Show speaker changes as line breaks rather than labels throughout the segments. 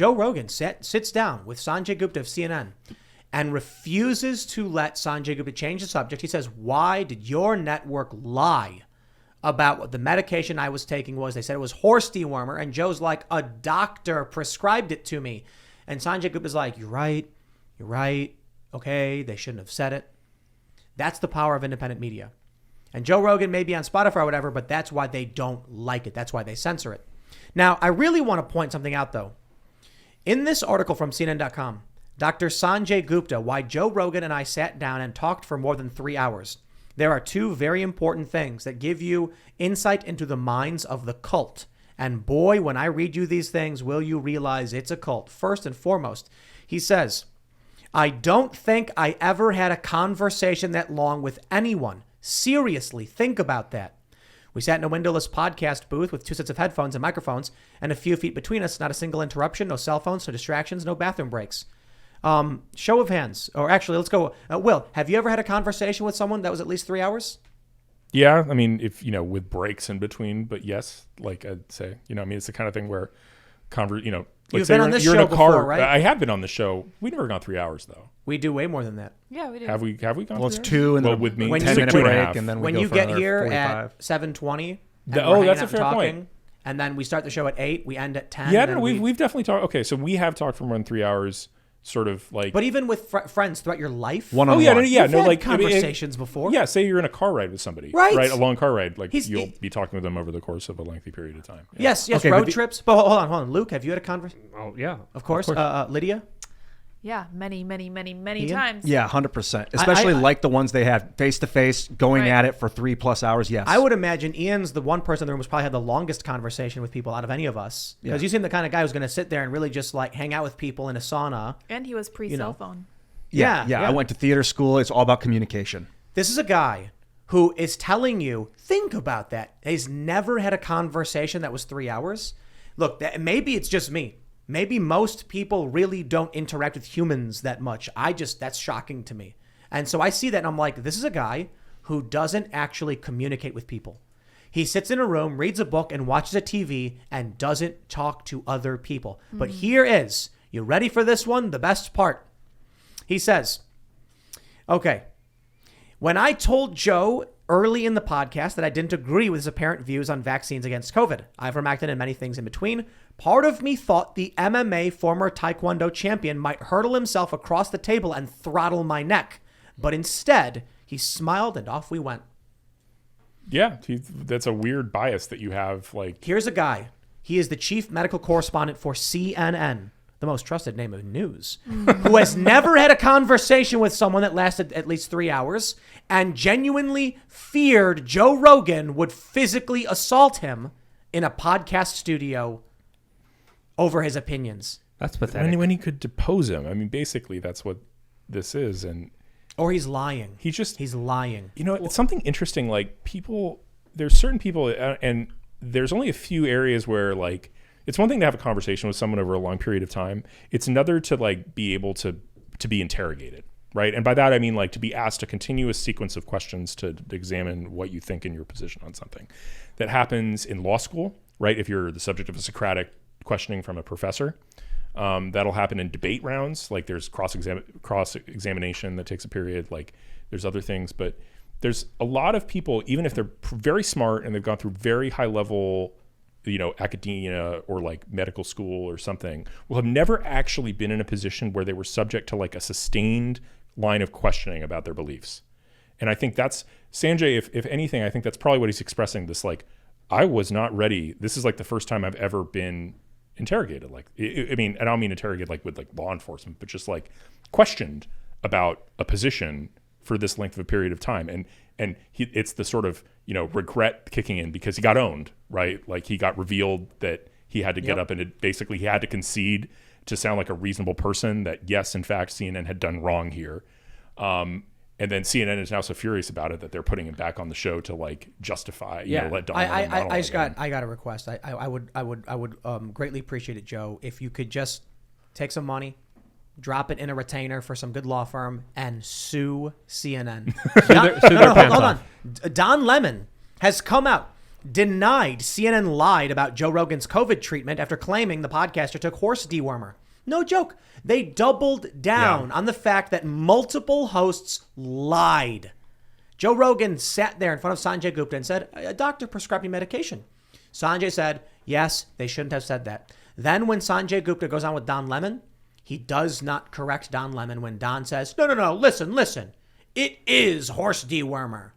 Joe Rogan sits down with Sanjay Gupta of CNN and refuses to let Sanjay Gupta change the subject. He says, why did your network lie about what the medication I was taking was? They said it was horse dewormer. And Joe's like, a doctor prescribed it to me. And Sanjay Gupta's like, you're right. Okay, they shouldn't have said it. That's the power of independent media. And Joe Rogan may be on Spotify or whatever, but that's why they don't like it. That's why they censor it. Now, I really want to point something out, though. In this article from CNN.com, Dr. Sanjay Gupta, why Joe Rogan and I sat down and talked for more than 3 hours. There are two very important things that give you insight into the minds of the cult. And boy, when I read you these things, will you realize it's a cult. First and foremost, he says, I don't think I ever had a conversation that long with anyone. Seriously, think about that. We sat in a windowless podcast booth with 2 sets of headphones and microphones and a few feet between us, not a single interruption, no cell phones, no distractions, no bathroom breaks. Show of hands, or actually, let's go. Will, have you ever had a conversation with someone that was at least 3 hours?
Yeah, I mean, if with breaks in between, but yes, like I'd say, I mean, it's the kind of thing where,
You've been on this show before, right?
I have been on the show. We've never gone 3 hours though.
We do way more than that.
Yeah, we do.
Have we gone?
Well, it's 2 and then
with me,
when
10-minute break, and then
when
we go
you
for
get
another
here
45.
at 7:20.
That's a fair point.
And then we start the show at 8. We end at 10.
Yeah, no, we've definitely talked. Okay, so we have talked for more than 3 hours. Sort of like,
but even with friends throughout your life,
one-on-one.
You've had conversations before.
Yeah, say you're in a car ride with somebody,
right?
A long car ride, like you'll be talking with them over the course of a lengthy period of time.
Yeah. Yes, okay, road trips. But hold on, Luke, have you had a conversation?
Oh yeah,
of course. Lydia.
Yeah, many times.
Yeah, 100%. Especially like the ones they had face to face, going at it for 3+ hours. Yes,
I would imagine Ian's the one person in the room who's probably had the longest conversation with people out of any of us, because you seem the kind of guy who's going to sit there and really just like hang out with people in a sauna.
And he was pre-cell phone.
Yeah. I went to theater school. It's all about communication.
This is a guy who is telling you, think about that. He's never had a conversation that was 3 hours. Look, maybe it's just me. Maybe most people really don't interact with humans that much. That's shocking to me. And so I see that and I'm like, this is a guy who doesn't actually communicate with people. He sits in a room, reads a book, and watches a TV and doesn't talk to other people. Mm-hmm. But here is, you ready for this one? The best part. He says, okay, when I told Joe early in the podcast that I didn't agree with his apparent views on vaccines against COVID, ivermectin and many things in between, part of me thought the MMA former Taekwondo champion might hurtle himself across the table and throttle my neck. But instead, he smiled and off we went.
Yeah, that's a weird bias that you have. Like,
here's a guy. He is the chief medical correspondent for CNN, the most trusted name of news, who has never had a conversation with someone that lasted at least 3 hours and genuinely feared Joe Rogan would physically assault him in a podcast studio over his opinions.
That's pathetic.
When he could depose him. I mean, basically, that's what this is.
Or he's lying. He's lying.
It's something interesting. Like, there's certain people, and there's only a few areas where, like, it's one thing to have a conversation with someone over a long period of time. It's another to like be able to be interrogated, right? And by that I mean like to be asked a continuous sequence of questions to examine what you think in your position on something. That happens in law school, right? If you're the subject of a Socratic questioning from a professor, that'll happen in debate rounds. Like there's cross-examination that takes a period. Like there's other things, but there's a lot of people, even if they're very smart and they've gone through very high level academia or like medical school or something, will have never actually been in a position where they were subject to like a sustained line of questioning about their beliefs. And I think that's Sanjay, if anything, I think that's probably what he's expressing, this like, I was not ready. This is like the first time I've ever been interrogated. Like, I mean, I don't mean interrogated like with like law enforcement, but just like questioned about a position for this length of a period of time. And it's the sort of, regret kicking in because he got owned, right? Like he got revealed that he had to get up and he had to concede to sound like a reasonable person that yes, in fact, CNN had done wrong here. And then CNN is now so furious about it that they're putting him back on the show to like justify, let Don.
I got a request. I would greatly appreciate it, Joe, if you could just take some money, drop it in a retainer for some good law firm, and sue CNN. Hold on. Don Lemon has come out denied CNN lied about Joe Rogan's COVID treatment after claiming the podcaster took horse dewormer. No joke. They doubled down on the fact that multiple hosts lied. Joe Rogan sat there in front of Sanjay Gupta and said, a doctor prescribed me medication. Sanjay said, yes, they shouldn't have said that. Then when Sanjay Gupta goes on with Don Lemon, he does not correct Don Lemon when Don says, no, listen. It is horse dewormer.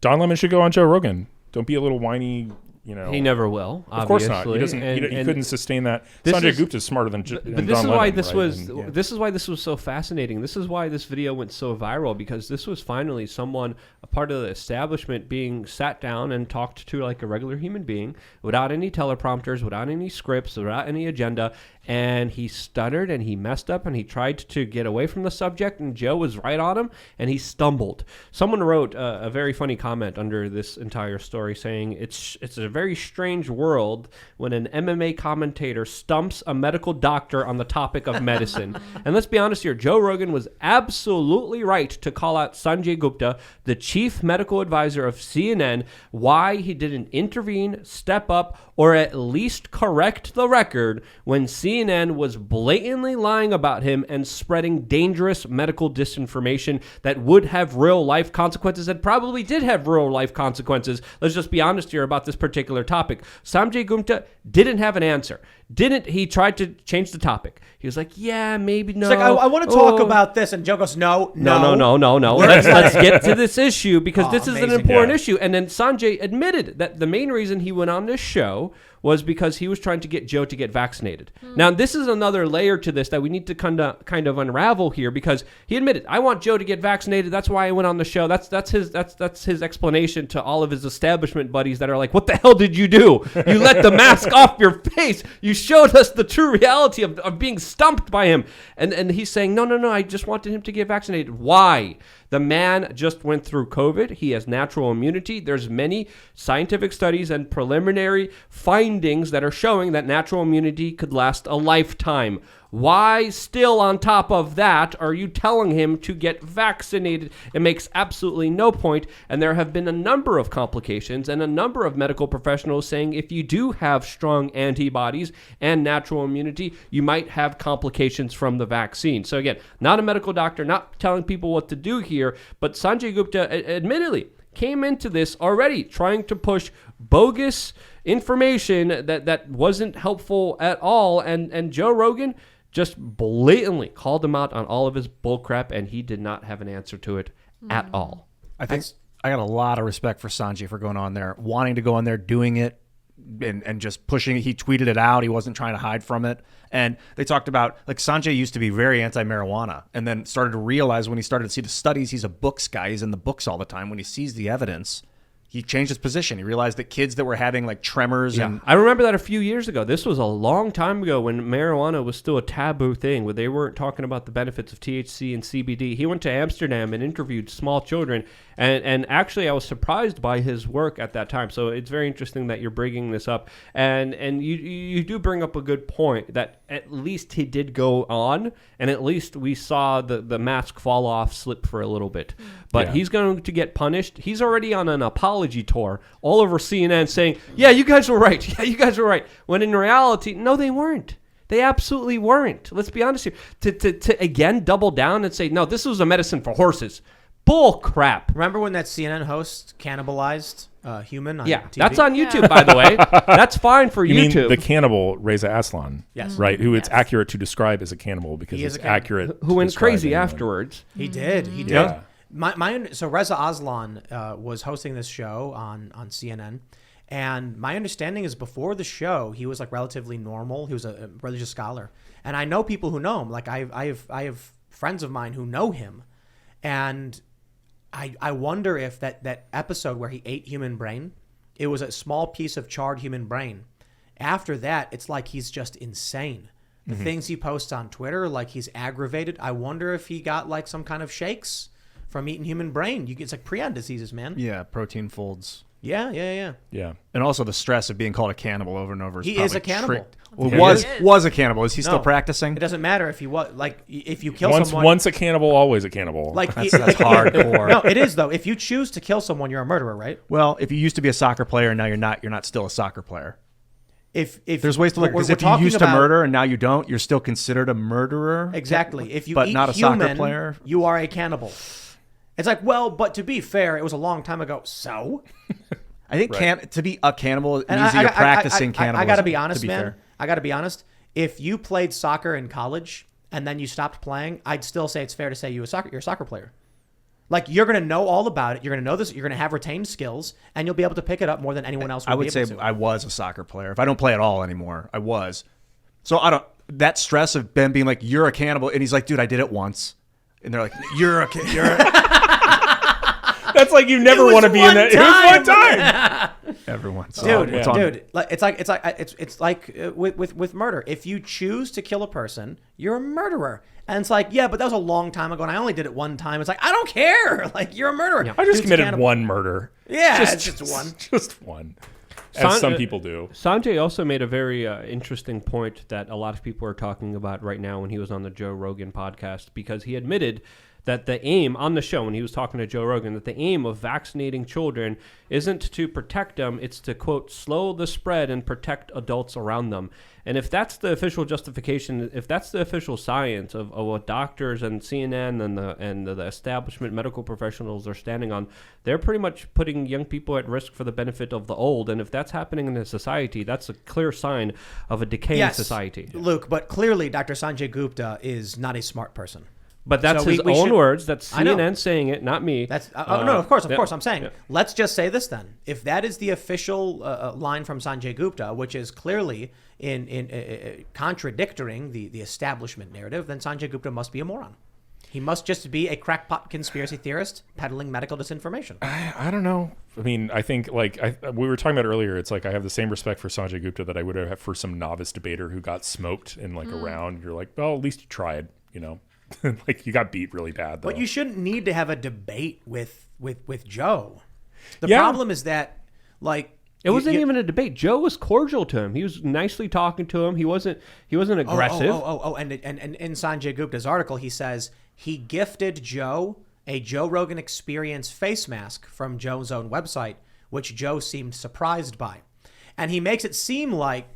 Don Lemon should go on Joe Rogan. Don't be a little whiny,
He never will.
Of course not. He doesn't. He couldn't sustain that. Sanjay Gupta is smarter than Don Lemon.
But this is why this
right?
was.
And,
This is why this was so fascinating. This is why this video went so viral, because this was finally someone, a part of the establishment, being sat down and talked to like a regular human being, without any teleprompters, without any scripts, without any agenda. And he stuttered and he messed up and he tried to get away from the subject, and Joe was right on him and he stumbled. Someone wrote a very funny comment under this entire story saying it's a very strange world when an MMA commentator stumps a medical doctor on the topic of medicine. And let's be honest here, Joe Rogan was absolutely right to call out Sanjay Gupta, the chief medical advisor of CNN, why he didn't intervene, step up, or at least correct the record when CNN was blatantly lying about him and spreading dangerous medical disinformation that would have real-life consequences and probably did have real-life consequences. Let's just be honest here about this particular topic. Sanjay Gupta didn't have an answer. He tried to change the topic. He was like, yeah, maybe no.
He's like, I want to talk about this. And Joe goes, no.
Let's get to this issue because this is an important
Yeah.
issue. And then Sanjay admitted that the main reason he went on this show was because he was trying to get Joe to get vaccinated. Now, this is another layer to this that we need to kind of unravel here, because he admitted, I want Joe to get vaccinated. That's why I went on the show. That's his explanation to all of his establishment buddies that are like, what the hell did you do? You let the mask off your face. You showed us the true reality of being stumped by him. And he's saying, no, I just wanted him to get vaccinated. Why? The man just went through COVID. He has natural immunity. There's many scientific studies and preliminary findings that are showing that natural immunity could last a lifetime. Why still on top of that are you telling him to get vaccinated? It makes absolutely no point. And there have been a number of complications and a number of medical professionals saying if you do have strong antibodies and natural immunity, you might have complications from the vaccine. So again, not a medical doctor, not telling people what to do here, but Sanjay Gupta admittedly came into this already trying to push bogus information that wasn't helpful at all. And Joe Rogan just blatantly called him out on all of his bullcrap, and he did not have an answer to it at all.
I think I got a lot of respect for Sanjay for going on there, wanting to go on there, doing it, and just pushing it. He tweeted it out. He wasn't trying to hide from it. And they talked about, like, Sanjay used to be very anti-marijuana and then started to realize when he started to see the studies, he's a books guy. He's in the books all the time. When he sees the evidence, he changed his position. He realized that kids that were having like tremors and
I remember that a few years ago. This was a long time ago when marijuana was still a taboo thing, where they weren't talking about the benefits of THC and CBD. He went to Amsterdam and interviewed small children, and actually I was surprised by his work at that time. So it's very interesting that you're bringing this up, and you do bring up a good point that at least he did go on, and at least we saw the mask fall off, slip for a little bit. But he's going to get punished. He's already on an apology tour all over CNN saying, yeah, you guys were right. Yeah, you guys were right. When in reality, no, they weren't. They absolutely weren't. Let's be honest here. To again double down and say, no, this was a medicine for horses. Bull crap.
Remember when that CNN host cannibalized Human on TV?
That's on YouTube, by the way. That's fine for
You
YouTube.
mean the cannibal Reza Aslan?
Yes.
Right, who it's accurate to describe as a cannibal because
He is
it's
a cannibal.
accurate.
Who
to
went
describe
crazy
anyone.
afterwards.
He did.
Yeah.
So Reza Aslan was hosting this show on CNN, and my understanding is before the show he was like relatively normal. He was a religious scholar, and I know people who know him. Like I have friends of mine who know him, and I wonder if that episode where he ate human brain, it was a small piece of charred human brain. After that, it's like he's just insane. The things he posts on Twitter, like he's aggravated. I wonder if he got like some kind of shakes from eating human brain. It's like prion diseases, man.
yeah, protein folds.
Yeah.
And also the stress of being called a cannibal over and over.
He is a cannibal.
Well,
He
was a cannibal. Is he still
No.
practicing?
It doesn't matter if he was like if you kill
Once
someone.
a cannibal, always a cannibal.
Like
That's hardcore.
No, it is though. If you choose to kill someone, you're a murderer, right?
Well, if you used to be a soccer player and now you're not still a soccer player.
If
There's ways to look, because if you used to murder and now you don't, you're still considered a murderer.
Exactly. If you
but
eat
not a
human,
soccer player.
you are a cannibal. It's like, well, but to be fair, it was a long time ago. So
I think to be a cannibal means
And
that you're practicing cannibalism.
I got to be honest,
to be
man.
fair.
I got to be honest. If you played soccer in college and then you stopped playing, I'd still say it's fair to say you're a soccer player. Like, you're going to know all about it. You're going to know this. You're going to have retained skills, and you'll be able to pick it up more than anyone else would
I would
be
say
able to.
I was a soccer player. If I don't play at all anymore, I was. So I don't. That stress of Ben being like, "You're a cannibal," and he's like, "Dude, I did it once," and they're like, "You're a
That's like you never want to be in that. It was one time.
everyone."
Dude,
yeah.
dude, it's like with murder. If you choose to kill a person, you're a murderer. And it's like, yeah, but that was a long time ago, and I only did it one time. It's like, I don't care. Like, you're a murderer.
I just
Dude's a
committed
cannibal.
one murder.
Yeah, it's just one.
Just one. As some people do.
Sanjay also made a very interesting point that a lot of people are talking about right now when he was on the Joe Rogan podcast, because he admitted that the aim on the show when he was talking to Joe Rogan, that the aim of vaccinating children isn't to protect them, it's to, quote, slow the spread and protect adults around them. And if that's the official justification, if that's the official science of what doctors and CNN and the establishment medical professionals are standing on, they're pretty much putting young people at risk for the benefit of the old. And if that's happening in a society, that's a clear sign of a decaying society.
Luke, but clearly Dr. Sanjay Gupta is not a smart person.
But that's
So
his
we
own
should-
words. That's
I know.
CNN saying it, not me.
That's no, of course.
yeah,
I'm saying, let's just say this then. If that is the official line from Sanjay Gupta, which is clearly in contradicting the establishment narrative, then Sanjay Gupta must be a moron. He must just be a crackpot conspiracy theorist peddling medical disinformation.
I don't know. I mean, I think we were talking about earlier. It's like I have the same respect for Sanjay Gupta that I would have for some novice debater who got smoked in like a round. You're like, well, at least you tried, you know. Like you got beat really bad, though.
But you shouldn't need to have a debate with Joe. The
Yeah.
problem is that, like,
It wasn't even a debate. Joe was cordial to him. He was nicely talking to him. He wasn't aggressive.
And in Sanjay Gupta's article, he says he gifted Joe a Joe Rogan Experience face mask from Joe's own website, which Joe seemed surprised by. And he makes it seem like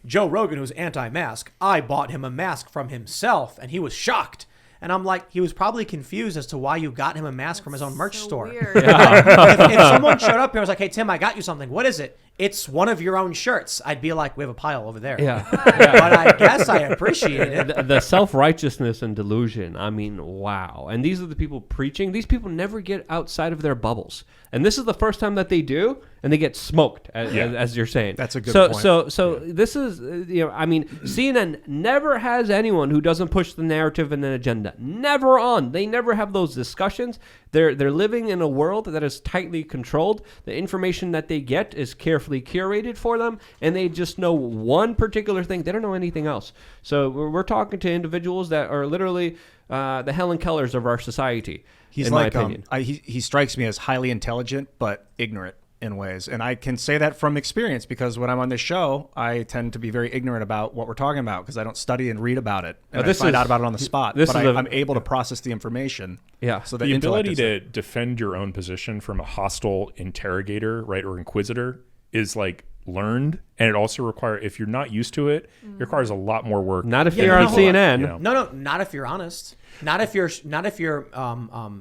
Joe Rogan, who's anti-mask, I bought him a mask from himself, and he was shocked. And I'm like, he was probably confused as to why you got him a mask from his own merch store.
Weird.
If someone showed up here and was like, hey, Tim, I got you something. What is it? It's one of your own shirts. I'd be like, we have a pile over there.
Yeah.
But I guess I appreciate it.
The self-righteousness and delusion. I mean, wow. And these are the people preaching. These people never get outside of their bubbles. And this is the first time that they do, and they get smoked, as you're saying.
That's a good point.
So this is, I mean, CNN never has anyone who doesn't push the narrative and an agenda. Never on. They never have those discussions. They're living in a world that is tightly controlled. The information that they get is carefully curated for them, and they just know one particular thing. They don't know anything else. So we're talking to individuals that are literally the Helen Kellers of our society.
He's
in
like,
my opinion.
he strikes me as highly intelligent but ignorant in ways, and I can say that from experience because when I'm on this show, I tend to be very ignorant about what we're talking about because I don't study and read about it, and I find out about it on the spot. But I'm able to process the information.
Yeah.
So
the ability to defend your own position from a hostile interrogator, right, or inquisitor, is like learned, and it also requires, if you're not used to it, it requires a lot more work.
Not if you're on CNN.
You know.
No, not if you're honest. Not if you're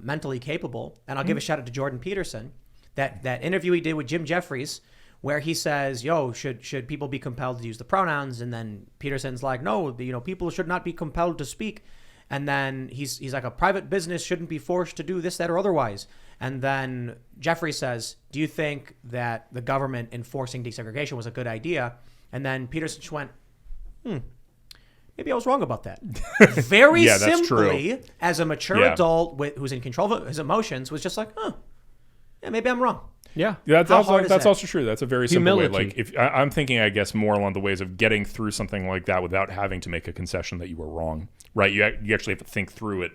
mentally capable. And I'll give a shout out to Jordan Peterson. That interview he did with Jim Jeffries, where he says, "Yo, should people be compelled to use the pronouns?" And then Peterson's like, "No, people should not be compelled to speak." And then he's like, "A private business shouldn't be forced to do this, that, or otherwise." And then Jeffries says, "Do you think that the government enforcing desegregation was a good idea?" And then Peterson just went, maybe I was wrong about that. Very
Yeah, that's
simply,
true.
as a mature adult who's in control of his emotions, was just like, yeah, maybe I'm wrong.
Yeah.
That's
How hard is
that's
that?
also true. That's a very simple way.
Humility.
Like if I'm thinking, I guess more along the ways of getting through something like that without having to make a concession that you were wrong, right? You actually have to think through it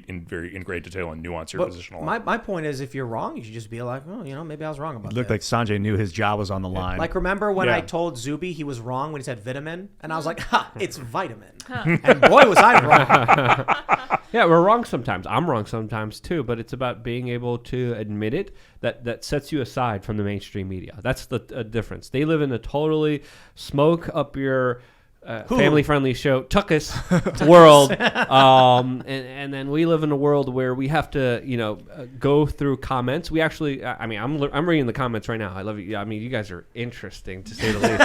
in great detail and nuance your position.
My point is, if you're wrong, you should just be like, oh, maybe I was wrong about
It looked
that.
like Sanjay knew his job was on the line.
Like, remember when
Yeah.
I told Zuby he was wrong when he said vitamin? And I was like, ha, it's vitamin. And boy, was I wrong.
Yeah, we're wrong sometimes. I'm wrong sometimes too, but it's about being able to admit it. That sets you aside from the mainstream media. That's the difference. They live in a totally smoke up your family-friendly show, Tuckus world, and then we live in a world where we have to, go through comments. We actually, I'm reading the comments right now. I love you. I mean, you guys are interesting to say the least.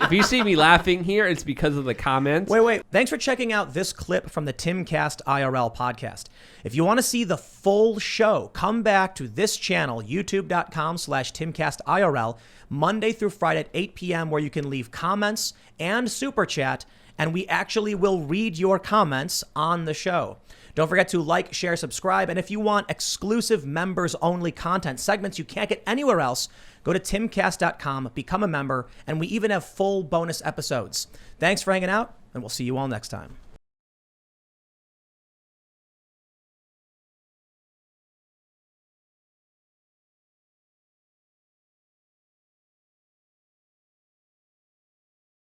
If you see me laughing here, it's because of the comments.
Wait. Thanks for checking out this clip from the Timcast IRL podcast. If you want to see the full show, come back to this channel, youtube.com/TimcastIRL, Monday through Friday at 8 p.m., where you can leave comments and super chat, and we actually will read your comments on the show. Don't forget to like, share, subscribe, and if you want exclusive members-only content, segments you can't get anywhere else, go to timcast.com, become a member, and we even have full bonus episodes. Thanks for hanging out, and we'll see you all next time.